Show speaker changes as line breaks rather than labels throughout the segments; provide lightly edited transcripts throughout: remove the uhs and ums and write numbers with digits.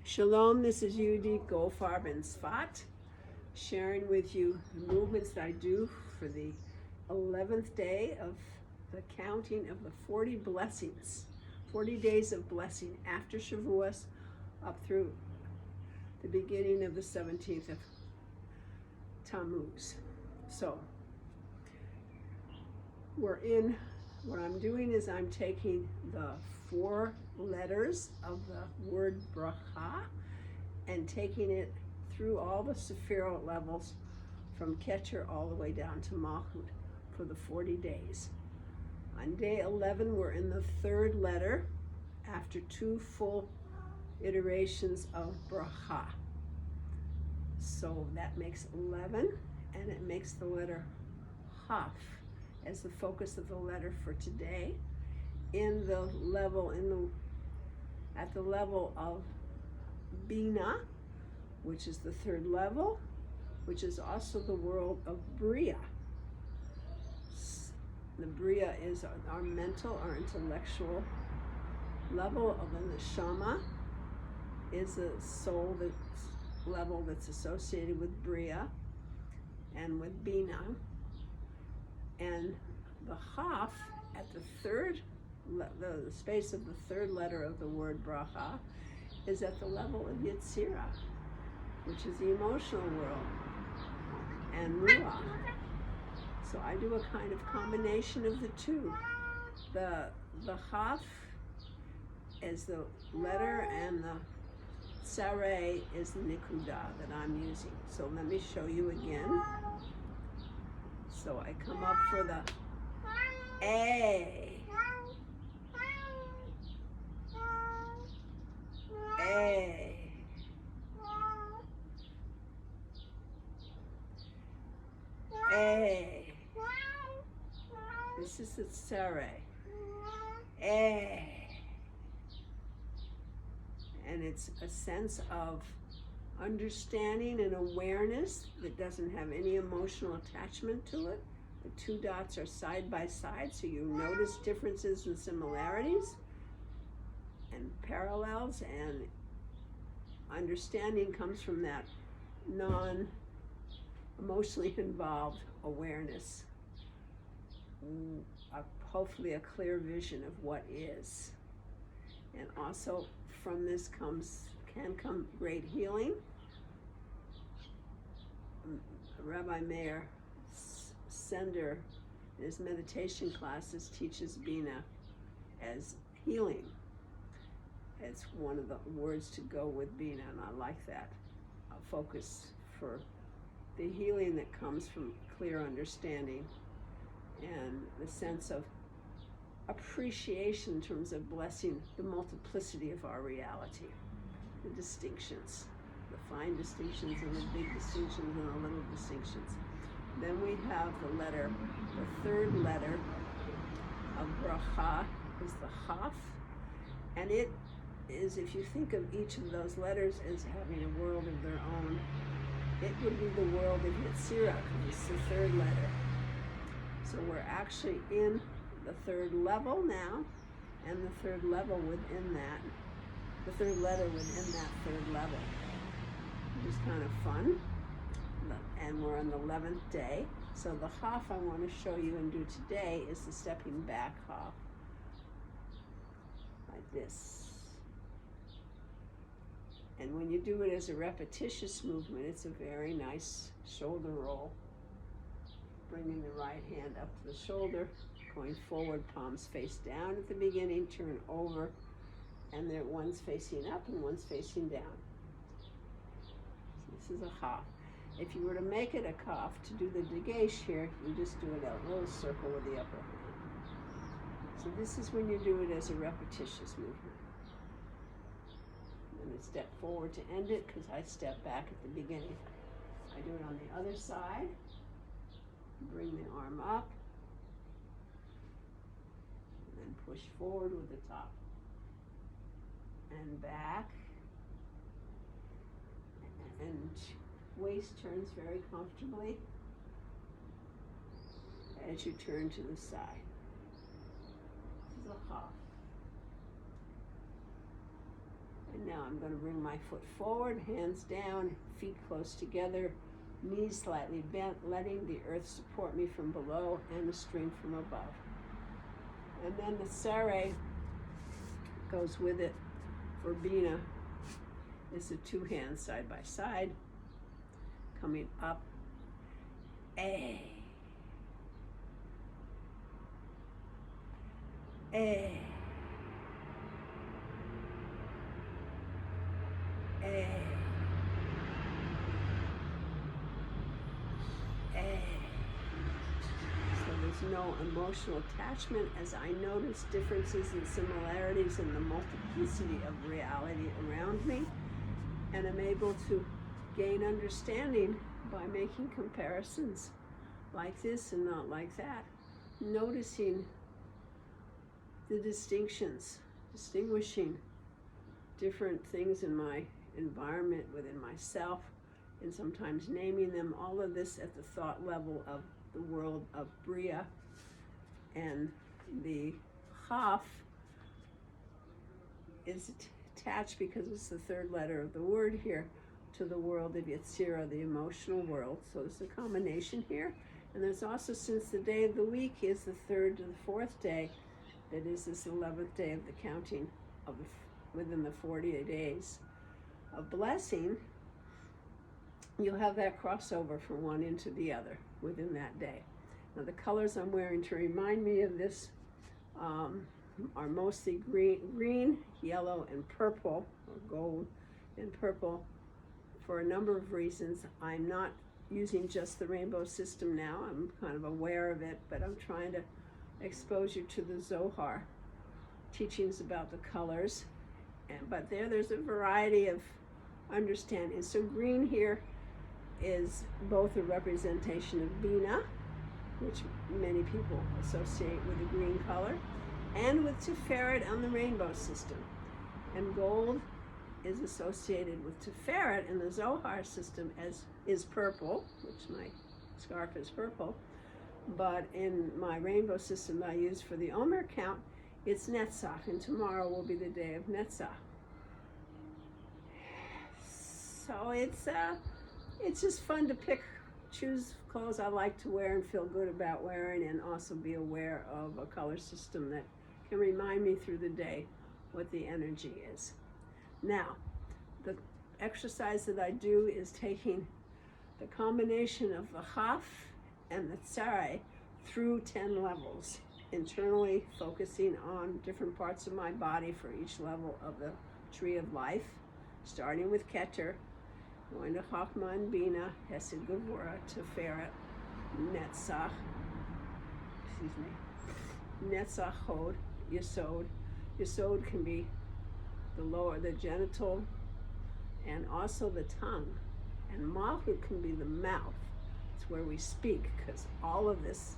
Shalom, this is Yehudit Goldfarb and Sfat, sharing with you the movements that I do for the 11th day of the counting of the 40 blessings, 40 days of blessing after Shavuos up through the beginning of the 17th of Tammuz. So, what I'm doing is I'm taking the 4 letters of the word bracha and taking it through all the Sefirot levels from Ketcher all the way down to Malchut for the 40 days. On day 11, we're in the 3rd letter after 2 full iterations of bracha. So that makes 11, and it makes the letter Chaf as the focus of the letter for today. At the level of Binah, which is the 3rd level, which is also the world of Bria. The Bria is our mental, our intellectual level of the neshama, is a soul level that's associated with Bria and with Binah. And the Chaf at the space of the 3rd letter of the word bracha is at the level of Tzere, which is the emotional world, and ruach. So I do a kind of combination of the two. The Chaf is the letter, and the Tzere is the nikudah that I'm using. So let me show you again. So I come up for the A. A. A. This is the Tzere. A. And it's a sense of understanding and awareness that doesn't have any emotional attachment to it. The 2 dots are side by side, so you notice differences and similarities and parallels, and understanding comes from that non-emotionally involved awareness. Hopefully a clear vision of what is. And also from this can come great healing. Rabbi Meir Sender, in his meditation classes, teaches Binah as healing. It's one of the words to go with Binah, and I like that. A focus for the healing that comes from clear understanding and the sense of appreciation in terms of blessing the multiplicity of our reality, the distinctions, the fine distinctions and the big distinctions and the little distinctions. Then we have the 3rd letter of bracha is the Chaf, and it is, if you think of each of those letters as having a world of their own, it would be the world of Yetzirah, because it's the 3rd letter. So we're actually in the 3rd level now, and the 3rd level within that, the 3rd letter within that 3rd level, which is kind of fun. And we're on the 11th day. So the Chaf I want to show you and do today is the stepping back Chaf, like this. And when you do it as a repetitious movement, it's a very nice shoulder roll. Bringing the right hand up to the shoulder, going forward, palms face down at the beginning, turn over, and one's facing up and one's facing down. So this is a Chaf. If you were to make it a Chaf, to do the Dagesh here, you just do it a little circle with the upper hand. So this is when you do it as a repetitious movement. And I step forward to end it, because I step back at the beginning. I do it on the other side. Bring the arm up, and then push forward with the top. And back. And waist turns very comfortably as you turn to the side. This is a Chaf. And now I'm going to bring my foot forward, hands down, feet close together, knees slightly bent, letting the earth support me from below and the stream from above. And then the Tzere goes with it for Binah. It's the two hands side by side, coming up. A. A. A. A. So there's no emotional attachment as I notice differences and similarities in the multiplicity of reality around me, and I'm able to gain understanding by making comparisons like this and not like that, noticing the distinctions, distinguishing different things in my environment within myself, and sometimes naming them, all of this at the thought level of the world of Bria. And the Chaf is attached, because it's the third letter of the word here, to the world of Tzere, the emotional world. So there's a combination here. And there's also, since the day of the week is the third to the fourth day, that is this 11th day of the counting of within the 40 days of blessing, you'll have that crossover from one into the other within that day. Now the colors I'm wearing to remind me of this are mostly green, yellow, and purple, or gold and purple, for a number of reasons. I'm not using just the rainbow system now. I'm kind of aware of it, but I'm trying to expose you to the Zohar teachings about the colors. But there's a variety of understanding. So green here is both a representation of Binah, which many people associate with the green color, and with Sefirot on the rainbow system. And gold is associated with Sefirot in the Zohar system as is purple, which my scarf is purple, but in my rainbow system I use for the Omer count, it's Netzach, and tomorrow will be the day of Netzach. So it's just fun to choose clothes I like to wear and feel good about wearing, and also be aware of a color system that can remind me through the day what the energy is. Now, the exercise that I do is taking the combination of the Chaf and the Tzere through 10 levels, internally focusing on different parts of my body for each level of the Tree of Life, starting with Keter, going to Chachma and Binah, Hesed, Gevurah, Tiferet, Netzach, Netzach, Hod, Yesod. Yesod can be the lower, the genital, and also the tongue. And Malchut can be the mouth. It's where we speak, because all of this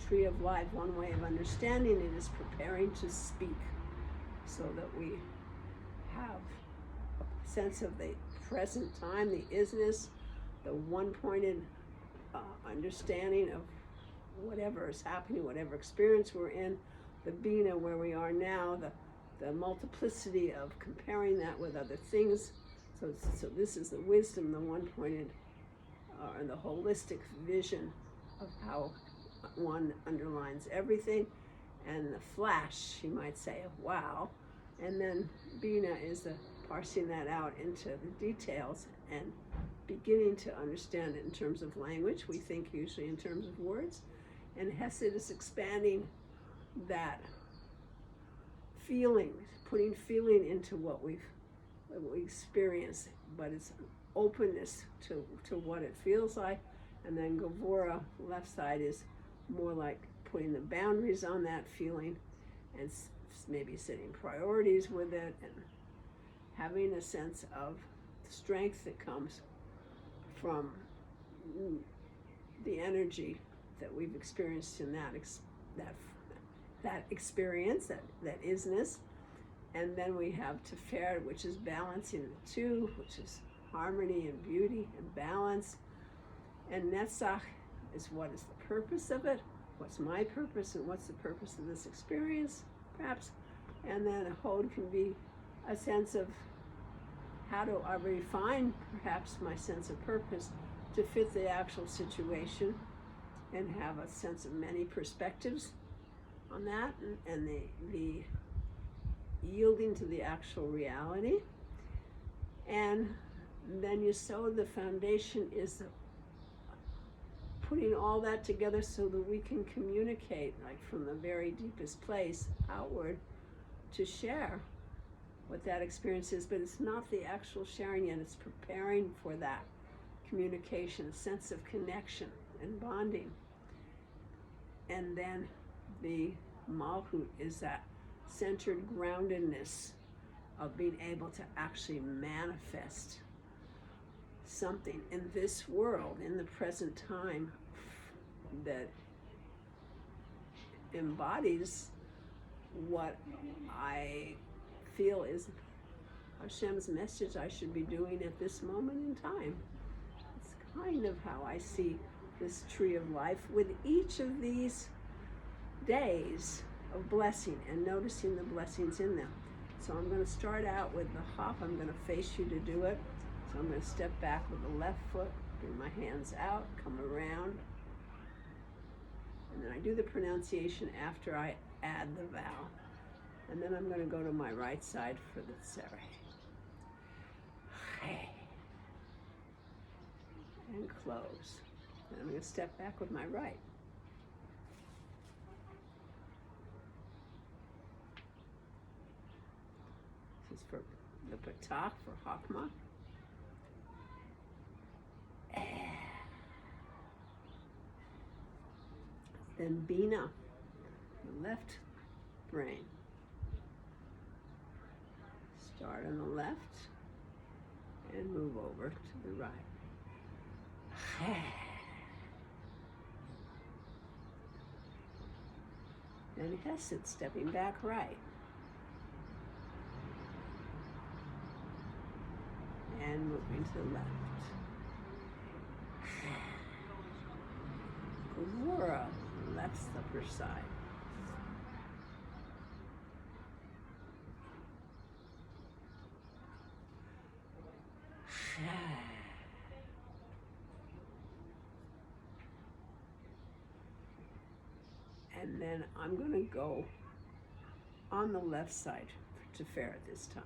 Tree of Life, one way of understanding it is preparing to speak, so that we have a sense of the present time, the isness, the one-pointed understanding of whatever is happening, whatever experience we're in, the Binah, where we are now, the multiplicity of comparing that with other things. So this is the wisdom, the one-pointed and the holistic vision of how one underlines everything, and the flash, you might say, of wow. And then Binah is the parsing that out into the details and beginning to understand it in terms of language. We think usually in terms of words. And Hesed is expanding that feeling, putting feeling into what we experience, but it's openness to what it feels like. And then Gevurah, left side, is more like putting the boundaries on that feeling and maybe setting priorities with it, and having a sense of strength that comes from the energy that we've experienced in that experience, that isness. And then we have Tiferet, which is balancing the two, which is harmony and beauty and balance. And Netzach is what is the purpose of it, what's my purpose, and what's the purpose of this experience, perhaps. And then a Hod can be a sense of how do I refine perhaps my sense of purpose to fit the actual situation and have a sense of many perspectives on that, and the yielding to the actual reality. And then you sow the foundation is putting all that together so that we can communicate, like from the very deepest place outward, to share what that experience is. But it's not the actual sharing yet, it's preparing for that communication, a sense of connection and bonding. And then the Malchut is that centered groundedness of being able to actually manifest something in this world, in the present time, that embodies what I feel is Hashem's message I should be doing at this moment in time. It's kind of how I see this tree of life, with each of these days of blessing and noticing the blessings in them. So I'm going to start out with the hop. I'm going to face you to do it. So I'm going to step back with the left foot, bring my hands out, come around, and then I do the pronunciation after I add the vowel. And then I'm going to go to my right side for the Tzere. And close. And I'm going to step back with my right. This is for the Patach, for Hakma. Then Binah, the left brain. Start on the left and move over to the right. Then Hesed, stepping back right. And moving to the left. Gvura, left upper side. And then I'm going to go on the left side to Sefirot this time.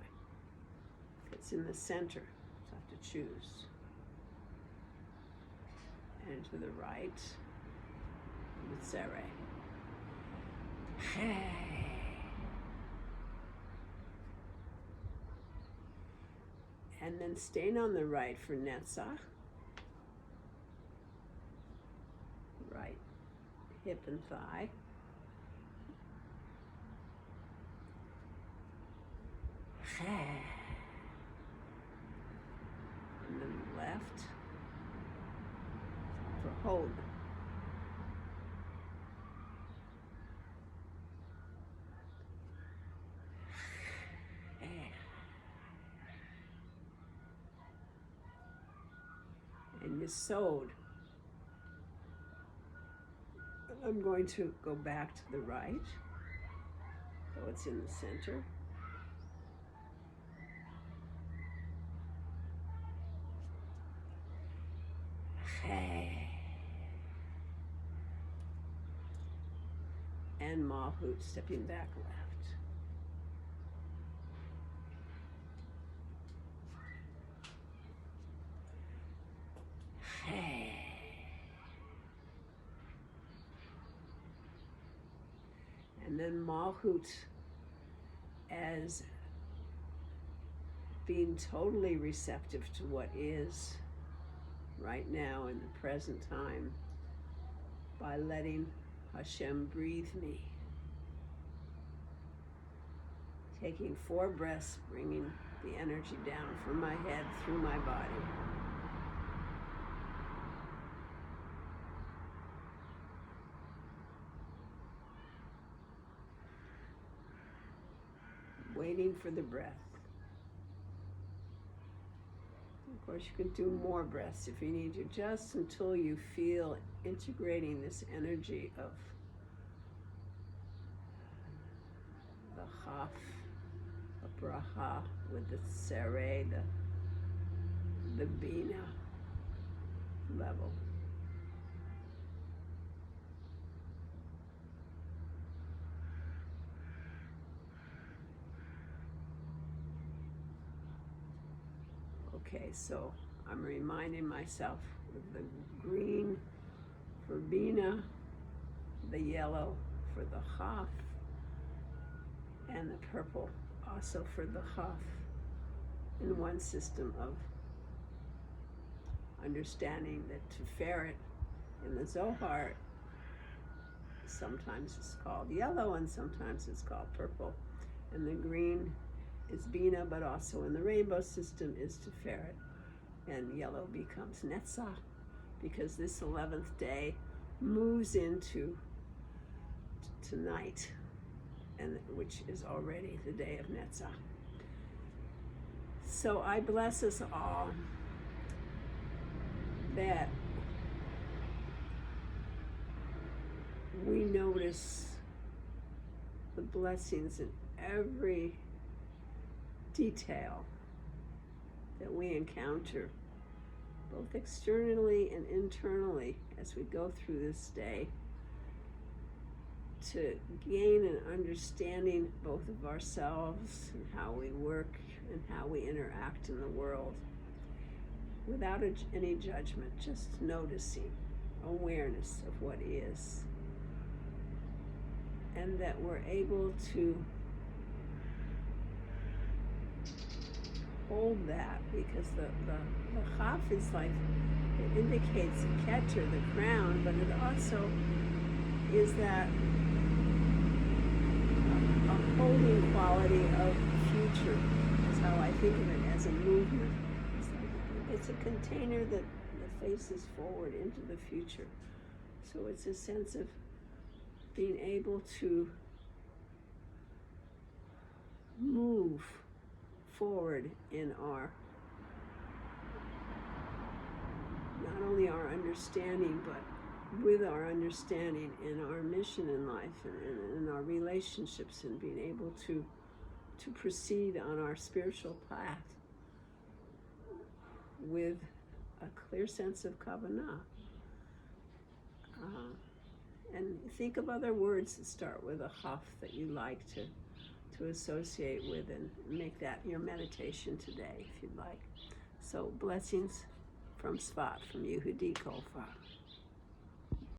It's in the center, so I have to choose. And to the right, the Tzere. And then staying on the right for Netzach. Right hip and thigh. And then left for hold. And Yesod. I'm going to go back to the right, so it's in the center. And Malchut, stepping back left. And then Malchut as being totally receptive to what is right now in the present time by letting Hashem breathe me. Taking 4 breaths, bringing the energy down from my head through my body. Waiting for the breath. Of course, you can do more breaths if you need to, just until you feel integrating this energy of the Chaf, the Bracha, with the Tzere, the the Binah level. Okay, so I'm reminding myself of the green for Binah, the yellow for the Chaf, and the purple also for the Chaf, in one system of understanding that Sefirot in the Zohar sometimes it's called yellow and sometimes it's called purple, and the green is Binah, but also in the rainbow system is Sefirot, and yellow becomes Netzach, because this 11th day moves into tonight, and which is already the day of Netzach. So I bless us all that we notice the blessings in every detail that we encounter, both externally and internally, as we go through this day, to gain an understanding both of ourselves and how we work and how we interact in the world, without any judgment, just noticing, awareness of what is, and that we're able to hold that, because the Chaf is like, it indicates the Keter, the crown, but it also is that a holding quality of the future, is how I think of it, as a movement. It's a container that faces forward into the future. So it's a sense of being able to move forward in our, not only our understanding, but with our understanding in our mission in life and in our relationships, and being able to proceed on our spiritual path with a clear sense of kavanah. And think of other words that start with a Chaf that you like to associate with, and make that your meditation today if you'd like. So blessings from Svat, from Yehudit Kolfa.